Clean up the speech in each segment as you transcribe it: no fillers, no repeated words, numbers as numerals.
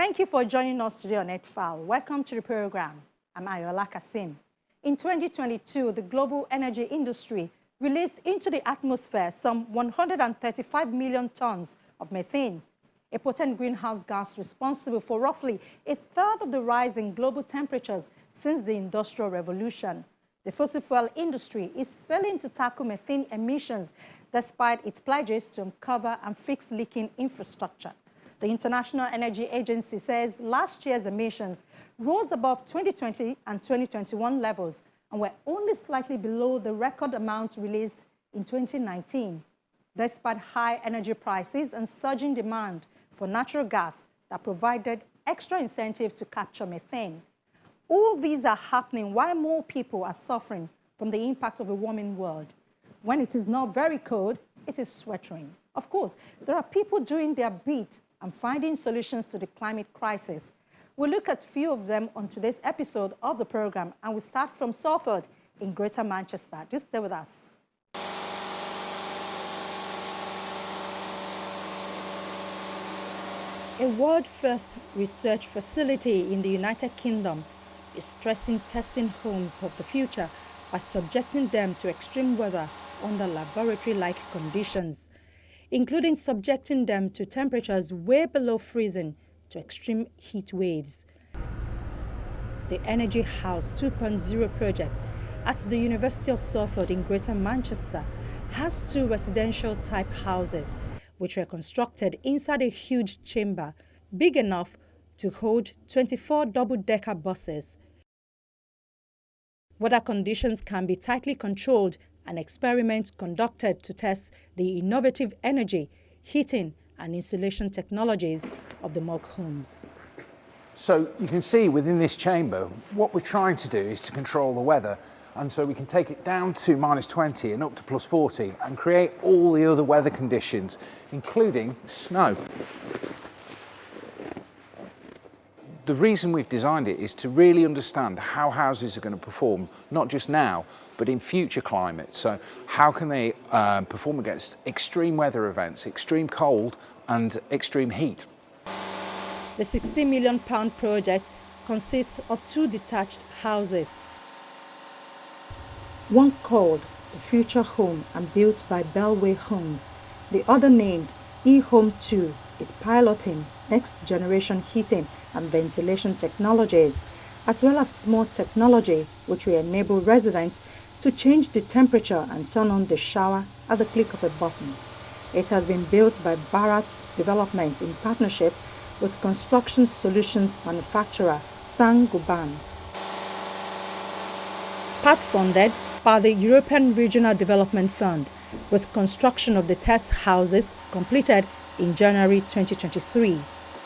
Thank you for joining us today on Earthfile. Welcome to the program. I'm Ayola Kasim. In 2022, the global energy industry released into the atmosphere some 135 million tons of methane, a potent greenhouse gas responsible for roughly a third of the rise in global temperatures since the Industrial Revolution. The fossil fuel industry is failing to tackle methane emissions despite its pledges to uncover and fix leaking infrastructure. The International Energy Agency says last year's emissions rose above 2020 and 2021 levels and were only slightly below the record amount released in 2019, despite high energy prices and surging demand for natural gas that provided extra incentive to capture methane. All these are happening while more people are suffering from the impact of a warming world. When it is not very cold, it is sweltering. Of course, there are people doing their bit and finding solutions to the climate crisis. We'll look at a few of them on today's episode of the program, and we start from Salford in Greater Manchester. Just stay with us. A world-first research facility in the United Kingdom is stressing testing homes of the future by subjecting them to extreme weather under laboratory-like conditions, including subjecting them to temperatures way below freezing to extreme heat waves. The Energy House 2.0 project at the University of Salford in Greater Manchester has two residential-type houses which were constructed inside a huge chamber big enough to hold 24 double-decker buses. Weather conditions can be tightly controlled and experiments conducted to test the innovative energy, heating and insulation technologies of the mock homes. So you can see within this chamber, what we're trying to do is to control the weather. And so we can take it down to -20 and up to +40 and create all the other weather conditions, including snow. The reason we've designed it is to really understand how houses are going to perform, not just now, but in future climates. So how can they perform against extreme weather events, extreme cold and extreme heat? The £60 million project consists of two detached houses, one called the Future Home and built by Bellway Homes. The other, named eHome 2, is piloting next-generation heating and ventilation technologies, as well as smart technology which will enable residents to change the temperature and turn on the shower at the click of a button. It has been built by Bharat Development in partnership with construction solutions manufacturer Saint-Gobain. Part-funded by the European Regional Development Fund, with construction of the test houses completed in January 2023.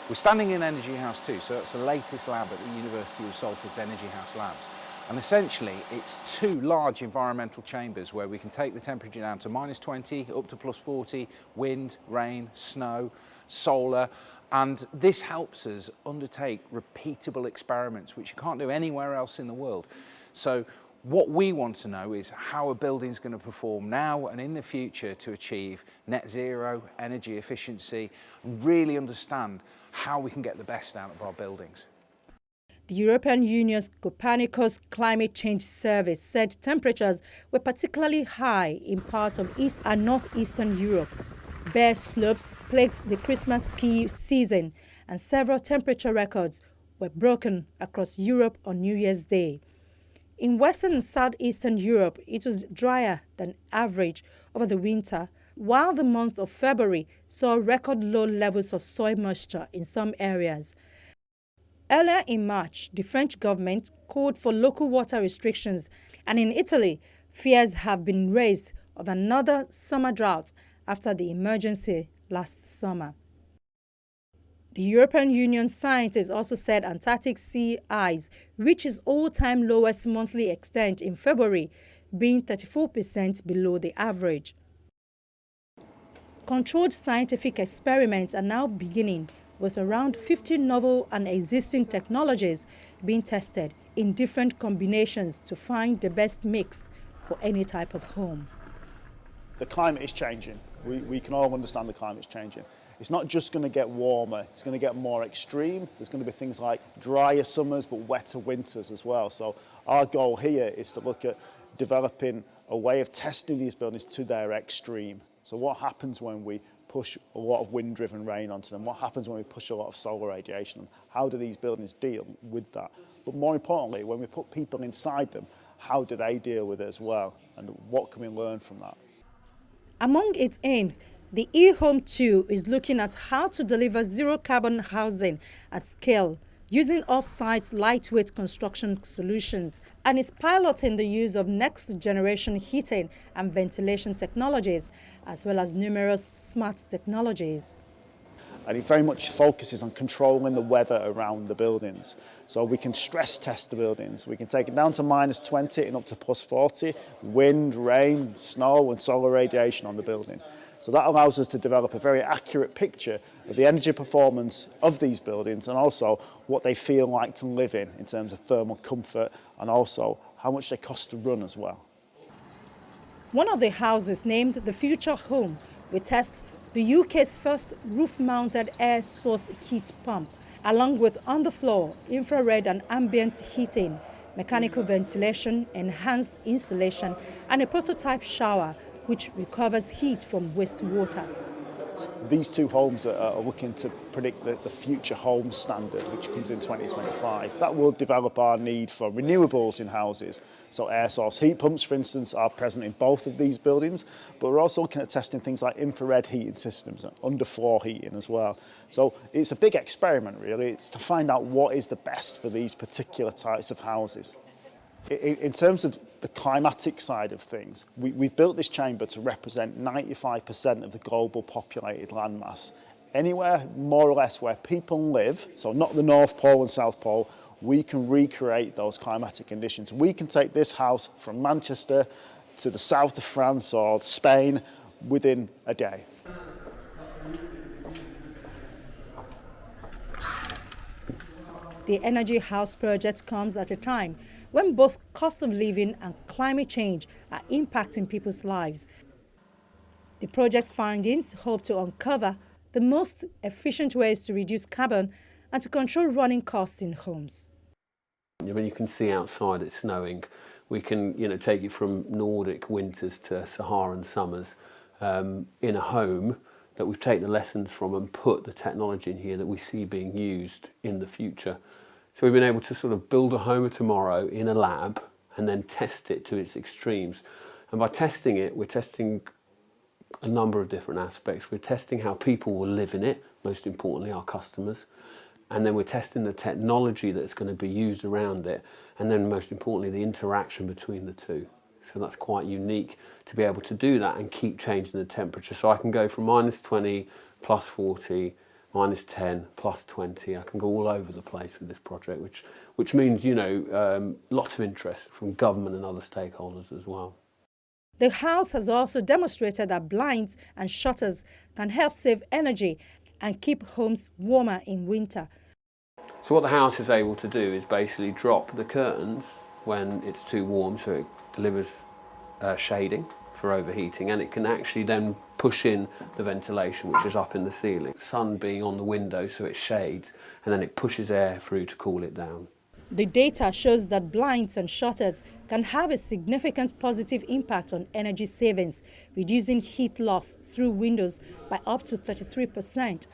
We're standing in Energy House 2, so that's the latest lab at the University of Salford's Energy House labs. And essentially, it's two large environmental chambers where we can take the temperature down to -20, up to +40, wind, rain, snow, solar. And this helps us undertake repeatable experiments, which you can't do anywhere else in the world. So what we want to know is how a building's going to perform now and in the future to achieve net zero, energy efficiency, and really understand how we can get the best out of our buildings. The European Union's Copernicus Climate Change Service said temperatures were particularly high in parts of East and Northeastern Europe. Bare slopes plagued the Christmas ski season, and several temperature records were broken across Europe on New Year's Day. In Western and Southeastern Europe, it was drier than average over the winter, while the month of February saw record low levels of soil moisture in some areas. Earlier in March, the French government called for local water restrictions, and in Italy, fears have been raised of another summer drought after the emergency last summer. The European Union scientists also said Antarctic sea ice reached its all-time lowest monthly extent in February, being 34% below the average. Controlled scientific experiments are now beginning, with around 50 novel and existing technologies being tested in different combinations to find the best mix for any type of home. The climate is changing. We can all understand the climate's changing. It's not just going to get warmer, it's going to get more extreme. There's going to be things like drier summers but wetter winters as well. So our goal here is to look at developing a way of testing these buildings to their extreme. So what happens when we push a lot of wind-driven rain onto them? What happens when we push a lot of solar radiation? How do these buildings deal with that? But more importantly, when we put people inside them, how do they deal with it as well? And what can we learn from that? Among its aims, the eHome 2 is looking at how to deliver zero-carbon housing at scale using off-site lightweight construction solutions, and is piloting the use of next-generation heating and ventilation technologies, as well as numerous smart technologies. And it very much focuses on controlling the weather around the buildings. So we can stress test the buildings. We can take it down to -20 and up to +40, wind, rain, snow and solar radiation on the building. So that allows us to develop a very accurate picture of the energy performance of these buildings and also what they feel like to live in terms of thermal comfort and also how much they cost to run as well. One of the houses, named the Future Home, will test the UK's first roof-mounted air source heat pump, along with on-the-floor infrared and ambient heating, mechanical ventilation, enhanced insulation, and a prototype shower which recovers heat from wastewater. These two homes are looking to predict the future home standard, which comes in 2025. That will develop our need for renewables in houses. So air source heat pumps, for instance, are present in both of these buildings, but we're also looking at testing things like infrared heating systems and underfloor heating as well. So it's a big experiment, really. It's to find out what is the best for these particular types of houses. In terms of the climatic side of things, we built this chamber to represent 95% of the global populated landmass. Anywhere more or less where people live, so not the North Pole and South Pole, we can recreate those climatic conditions. We can take this house from Manchester to the south of France or Spain within a day. The Energy House project comes at a time when both cost of living and climate change are impacting people's lives. The project's findings hope to uncover the most efficient ways to reduce carbon and to control running costs in homes. When you can see outside it's snowing, we can take it from Nordic winters to Saharan summers in a home that we've taken the lessons from and put the technology in here that we see being used in the future. So we've been able to sort of build a home of tomorrow in a lab and then test it to its extremes. And by testing it, we're testing a number of different aspects. We're testing how people will live in it, most importantly our customers. And then we're testing the technology that's going to be used around it. And then most importantly, the interaction between the two. So that's quite unique to be able to do that and keep changing the temperature. So I can go from -20, +40, -10, +20. I can go all over the place with this project, which means, lots of interest from government and other stakeholders as well. The house has also demonstrated that blinds and shutters can help save energy and keep homes warmer in winter. So what the house is able to do is basically drop the curtains when it's too warm, so it delivers shading for overheating, and it can actually then push in the ventilation, which is up in the ceiling. Sun being on the window, so it shades, and then it pushes air through to cool it down. The data shows that blinds and shutters can have a significant positive impact on energy savings, reducing heat loss through windows by up to 33%.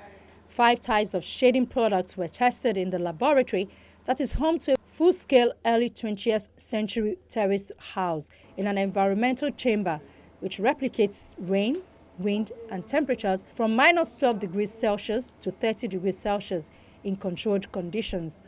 5 types of shading products were tested in the laboratory that is home to a full-scale early 20th century terraced house in an environmental chamber which replicates rain, wind and temperatures from -12 degrees Celsius to 30 degrees Celsius in controlled conditions.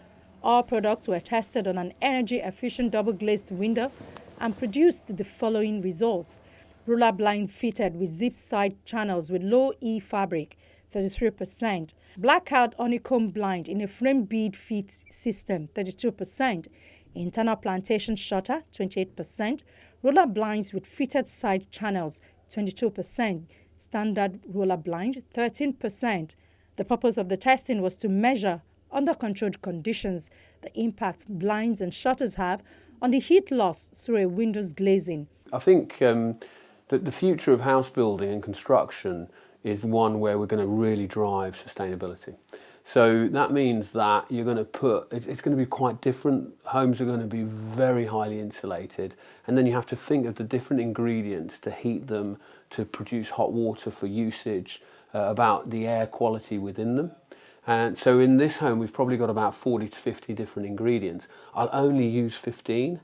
All products were tested on an energy-efficient double-glazed window and produced the following results. Roller blind fitted with zip side channels with low E fabric, 33%. Blackout honeycomb blind in a frame bead fit system, 32%. Internal plantation shutter, 28%. Roller blinds with fitted side channels, 22%. Standard roller blind, 13%. The purpose of the testing was to measure, under controlled conditions, the impact blinds and shutters have on the heat loss through a window's glazing. I think the future of house building and construction is one where we're going to really drive sustainability. So that means that you're going to put, it's going to be quite different. Homes are going to be very highly insulated, and then you have to think of the different ingredients to heat them, to produce hot water for usage, about the air quality within them. And so in this home, we've probably got about 40 to 50 different ingredients. I'll only use 15,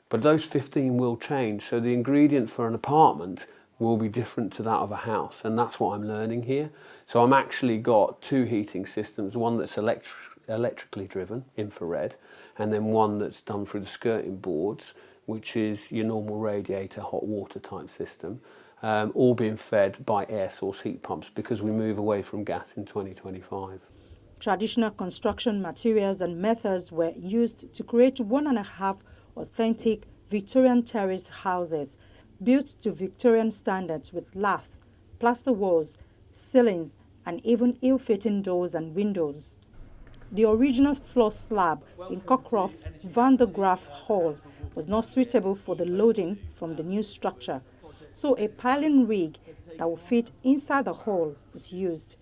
but those 15 will change. So the ingredient for an apartment will be different to that of a house, and that's what I'm learning here. So I'm actually got two heating systems, one that's electrically driven, infrared, and then one that's done through the skirting boards, which is your normal radiator hot water type system, all being fed by air source heat pumps because we move away from gas in 2025. Traditional construction materials and methods were used to create 1.5 authentic Victorian terraced houses built to Victorian standards with lath, plaster walls, ceilings, and even ill-fitting doors and windows. The original floor slab in Cockcroft's Van der Graaf Hall was not suitable for the loading from the new structure, so a piling rig that would fit inside the hall was used.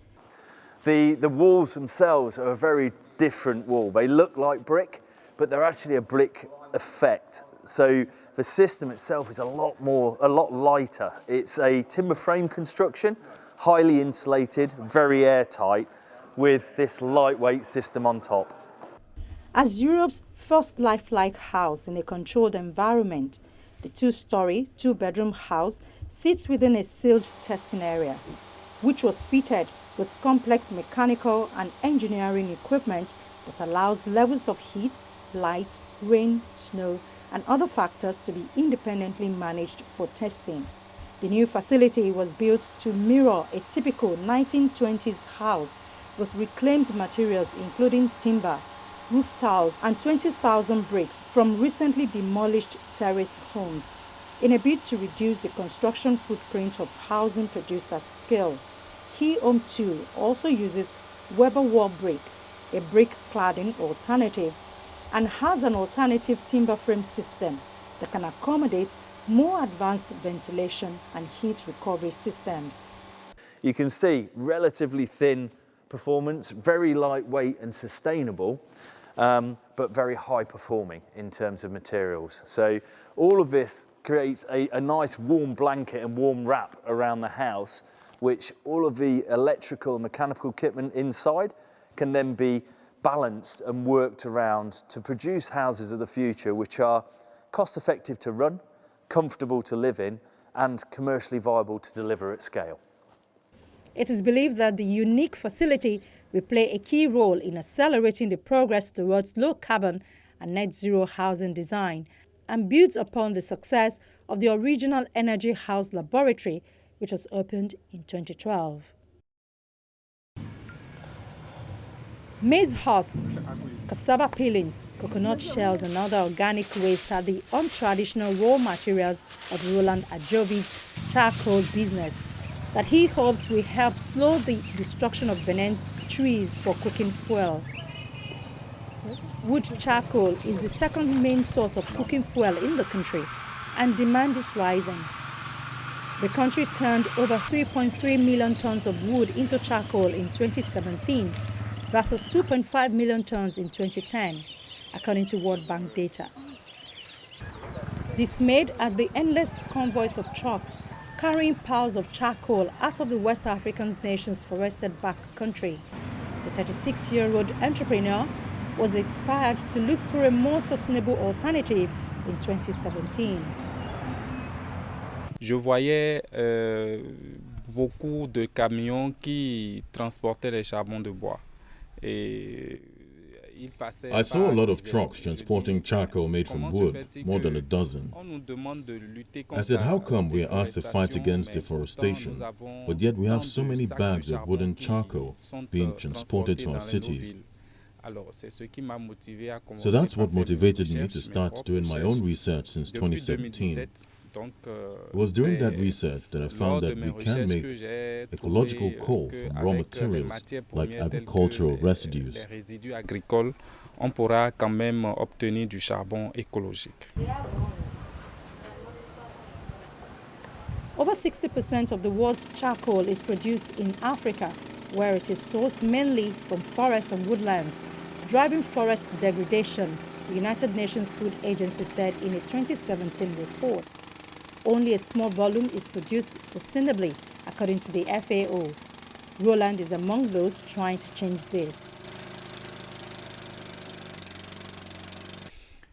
The walls themselves are a very different wall. They look like brick, but they're actually a brick effect. So the system itself is a lot lighter. It's a timber frame construction, highly insulated, very airtight, with this lightweight system on top. As Europe's first lifelike house in a controlled environment, the two-story, two-bedroom house sits within a sealed testing area, which was fitted with complex mechanical and engineering equipment that allows levels of heat, light, rain, snow, and other factors to be independently managed for testing. The new facility was built to mirror a typical 1920s house with reclaimed materials including timber, roof tiles, and 20,000 bricks from recently demolished terraced homes, in a bid to reduce the construction footprint of housing produced at scale. Key Home 2 also uses Weber wall brick, a brick cladding alternative, and has an alternative timber frame system that can accommodate more advanced ventilation and heat recovery systems. You can see relatively thin performance, very lightweight and sustainable, but very high performing in terms of materials. So all of this creates a nice warm blanket and warm wrap around the house, which all of the electrical and mechanical equipment inside can then be balanced and worked around to produce houses of the future which are cost effective to run, comfortable to live in, and commercially viable to deliver at scale. It is believed that the unique facility will play a key role in accelerating the progress towards low carbon and net zero housing design, and builds upon the success of the original Energy House Laboratory, which was opened in 2012. Maize husks, cassava peelings, coconut shells, and other organic waste are the untraditional raw materials of Roland Ajovi's charcoal business that he hopes will help slow the destruction of Benin's trees for cooking fuel. Wood charcoal is the second main source of cooking fuel in the country, and demand is rising. The country turned over 3.3 million tons of wood into charcoal in 2017 versus 2.5 million tons in 2010, according to World Bank data. Dismayed at the endless convoys of trucks carrying piles of charcoal out of the West African nation's forested back country, the 36-year-old entrepreneur was inspired to look for a more sustainable alternative in 2017. Je voyais beaucoup de camions qui transportaient les charbons de bois. I saw a lot of trucks transporting charcoal made from wood, more than a dozen. I said, how come we are asked to fight against deforestation, but yet we have so many bags of wooden charcoal being transported to our cities? So that's what motivated me to start doing my own research since 2017. It was during that research that I found that we can make ecological coal from raw materials like agricultural residues. On pourra quand même obtenir du charbon écologique. over 60% of the world's charcoal is produced in Africa, where it is sourced mainly from forests and woodlands, driving forest degradation, the United Nations Food Agency said in a 2017 report. Only a small volume is produced sustainably, according to the FAO. Roland is among those trying to change this.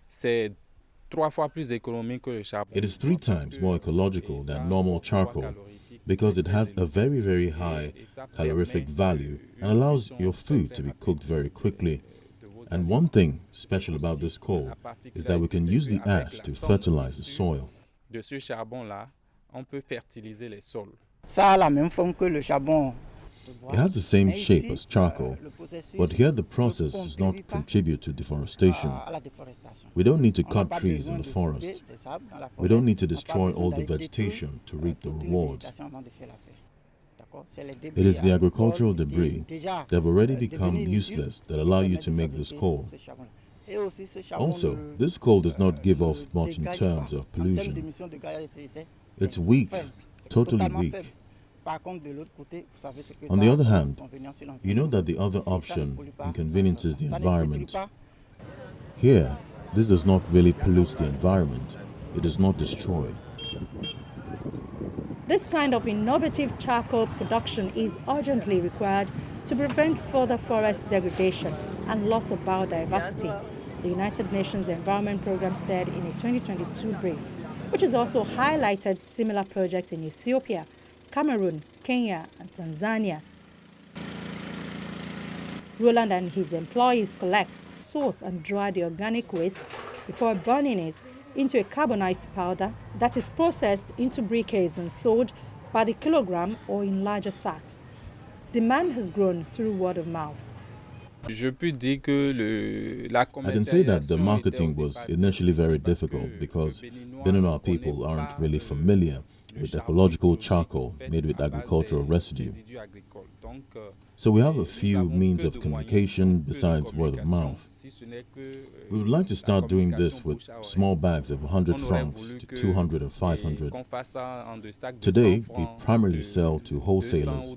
C'est 3 fois plus économique que le charbon. It is 3 times more ecological than normal charcoal because it has a very, very high calorific value and allows your food to be cooked very quickly. And one thing special about this coal is that we can use the ash to fertilize the soil. De ce charbon-là, on peut fertiliser les sols. Ça a la même forme que le charbon. It has the same shape as charcoal, but here the process does not contribute to deforestation. We don't need to cut trees in the forest. We don't need to destroy all the vegetation to reap the rewards. It is the agricultural debris that have already become useless that allow you to make this coal. Also, this coal does not give off much in terms of pollution. It's weak, totally weak. On the other hand, you know that the other option inconveniences the environment. Here, this does not really pollute the environment. It does not destroy. This kind of innovative charcoal production is urgently required to prevent further forest degradation and loss of biodiversity, the United Nations Environment Programme said in a 2022 brief, which has also highlighted similar projects in Ethiopia, Cameroon, Kenya, and Tanzania. Roland and his employees collect, sort, and dry the organic waste before burning it into a carbonized powder that is processed into briquettes and sold by the kilogram or in larger sacks. Demand has grown through word of mouth. I can say that the marketing was initially very difficult because Beninois people aren't really familiar with ecological charcoal made with agricultural residue. So we have a few means of communication besides word of mouth. We would like to start doing this with small bags of 100 francs to 200 and 500. Today, we primarily sell to wholesalers,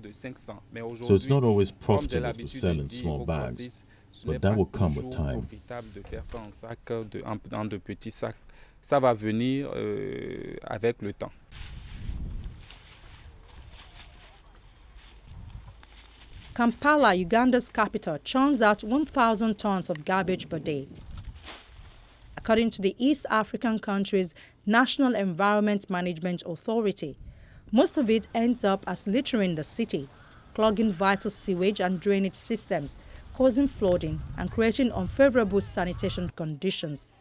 so it's not always profitable to sell in small bags, but that will come with time. Ça va venir avec le temps. Kampala, Uganda's capital, churns out 1,000 tons of garbage per day. According to the East African country's National Environment Management Authority, most of it ends up as litter in the city, clogging vital sewage and drainage systems, causing flooding and creating unfavorable sanitation conditions.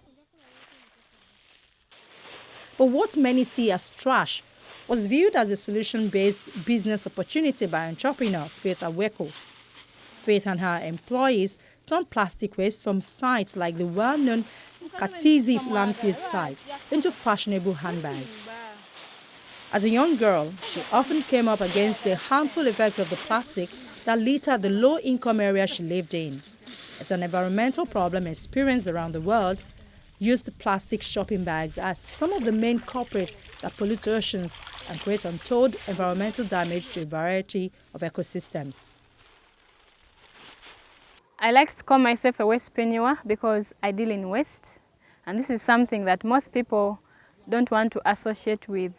But what many see as trash was viewed as a solution-based business opportunity by entrepreneur Faith Aweko. Faith and her employees turn plastic waste from sites like the well-known Katizi landfill site into fashionable handbags. As a young girl, she often came up against the harmful effects of the plastic that littered the low-income area she lived in. It's an environmental problem experienced around the world. Used plastic shopping bags are some of the main culprits that pollute oceans and create untold environmental damage to a variety of ecosystems. I like to call myself a wastepreneur because I deal in waste, and this is something that most people don't want to associate with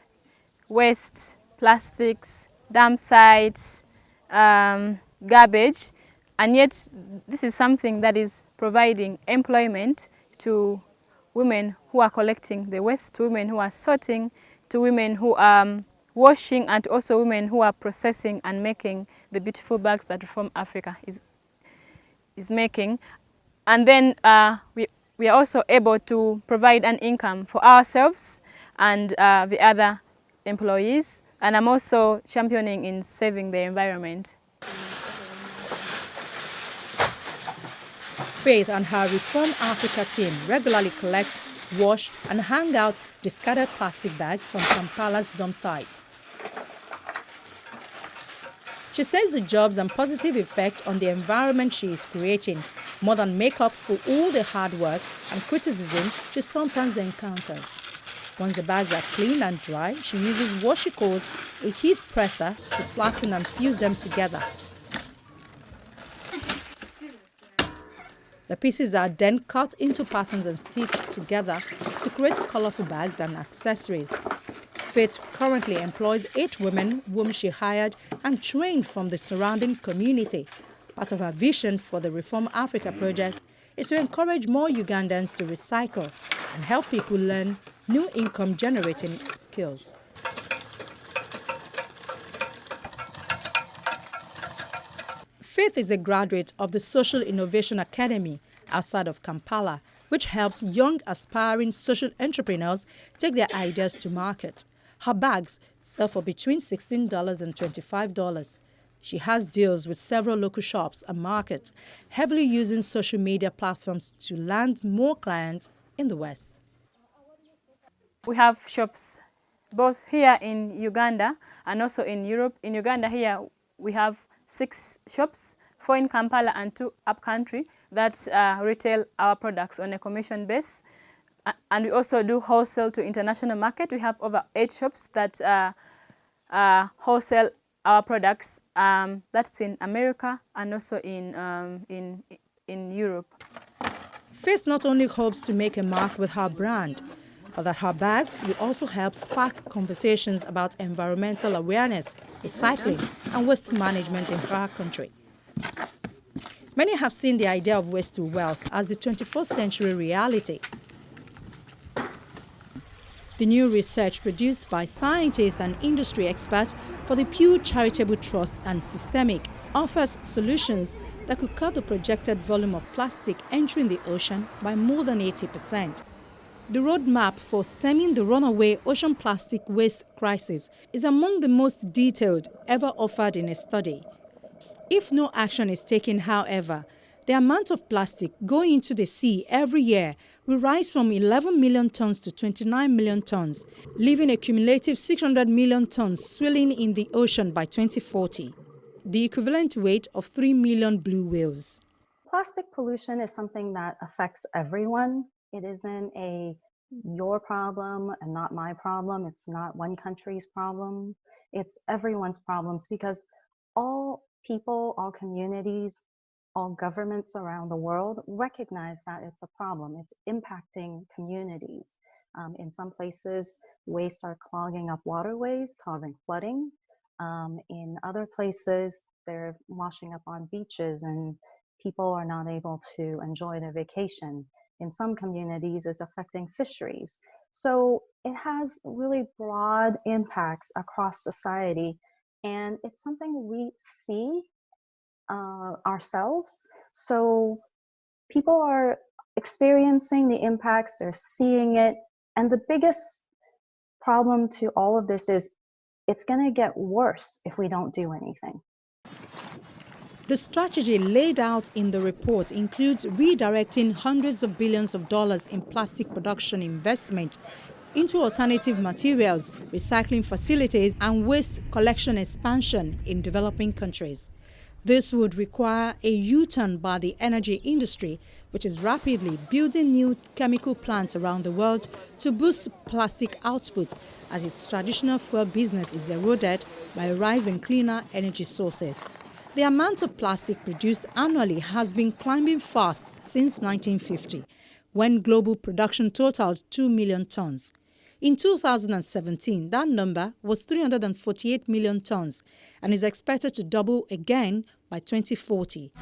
waste, plastics, dump sites, garbage, and yet this is something that is providing employment to women who are collecting the waste, to women who are sorting, to women who are washing, and also women who are processing and making the beautiful bags that Reform Africa is making. And then we are also able to provide an income for ourselves and the other employees. And I'm also championing in saving the environment. Faith and her Reform Africa team regularly collect, wash, and hang out discarded plastic bags from Kampala's dump site. She says the jobs and positive effect on the environment she is creating more than make up for all the hard work and criticism she sometimes encounters. Once the bags are clean and dry, she uses what she calls a heat presser to flatten and fuse them together. The pieces are then cut into patterns and stitched together to create colorful bags and accessories. Faith currently employs 8 women whom she hired and trained from the surrounding community. Part of her vision for the Reform Africa project is to encourage more Ugandans to recycle and help people learn new income-generating skills. Faith is a graduate of the Social Innovation Academy outside of Kampala, which helps young aspiring social entrepreneurs take their ideas to market. Her bags sell for between $16 and $25. She has deals with several local shops and markets, heavily using social media platforms to land more clients in the West. We have shops both here in Uganda and also in Europe. In Uganda here we have 6 shops, 4 in Kampala and 2 upcountry that retail our products on a commission base. And we also do wholesale to international market. We have over 8 shops that wholesale our products. That's in America and also in Europe. Faith not only hopes to make a mark with her brand, but that her bags will also help spark conversations about environmental awareness, recycling, and waste management in her country. Many have seen the idea of waste to wealth as the 21st century reality. The new research produced by scientists and industry experts for the Pew Charitable Trust and Systemic offers solutions that could cut the projected volume of plastic entering the ocean by more than 80%. The roadmap for stemming the runaway ocean plastic waste crisis is among the most detailed ever offered in a study. If no action is taken, however, the amount of plastic going into the sea every year will rise from 11 million tons to 29 million tons, leaving a cumulative 600 million tons swelling in the ocean by 2040, the equivalent weight of 3 million blue whales. Plastic pollution is something that affects everyone. It isn't your problem and not my problem. It's not one country's problem. It's everyone's problems because all people, all communities, all governments around the world recognize that it's a problem. It's impacting communities. In some places, waste are clogging up waterways, causing flooding. In other places, they're washing up on beaches and people are not able to enjoy their vacation. In some communities, it's affecting fisheries. So it has really broad impacts across society, and it's something we see ourselves. So people are experiencing the impacts, they're seeing it, and the biggest problem to all of this is it's going to get worse if we don't do anything. The strategy laid out in the report includes redirecting hundreds of billions of dollars in plastic production investment into alternative materials, recycling facilities, and waste collection expansion in developing countries. This would require a U-turn by the energy industry, which is rapidly building new chemical plants around the world to boost plastic output as its traditional fuel business is eroded by a rise in cleaner energy sources. The amount of plastic produced annually has been climbing fast since 1950, when global production totaled 2 million tons. In 2017, that number was 348 million tons and is expected to double again by 2040.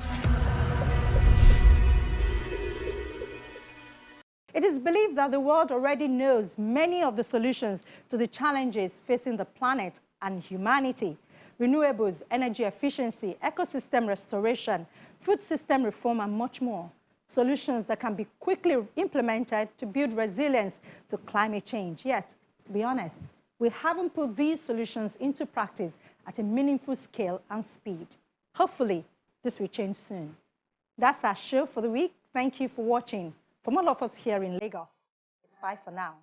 It is believed that the world already knows many of the solutions to the challenges facing the planet and humanity: renewables, energy efficiency, ecosystem restoration, food system reform, and much more. Solutions that can be quickly implemented to build resilience to climate change. Yet, to be honest, we haven't put these solutions into practice at a meaningful scale and speed. Hopefully, this will change soon. That's our show for the week. Thank you for watching. From all of us here in Lagos, it's bye for now.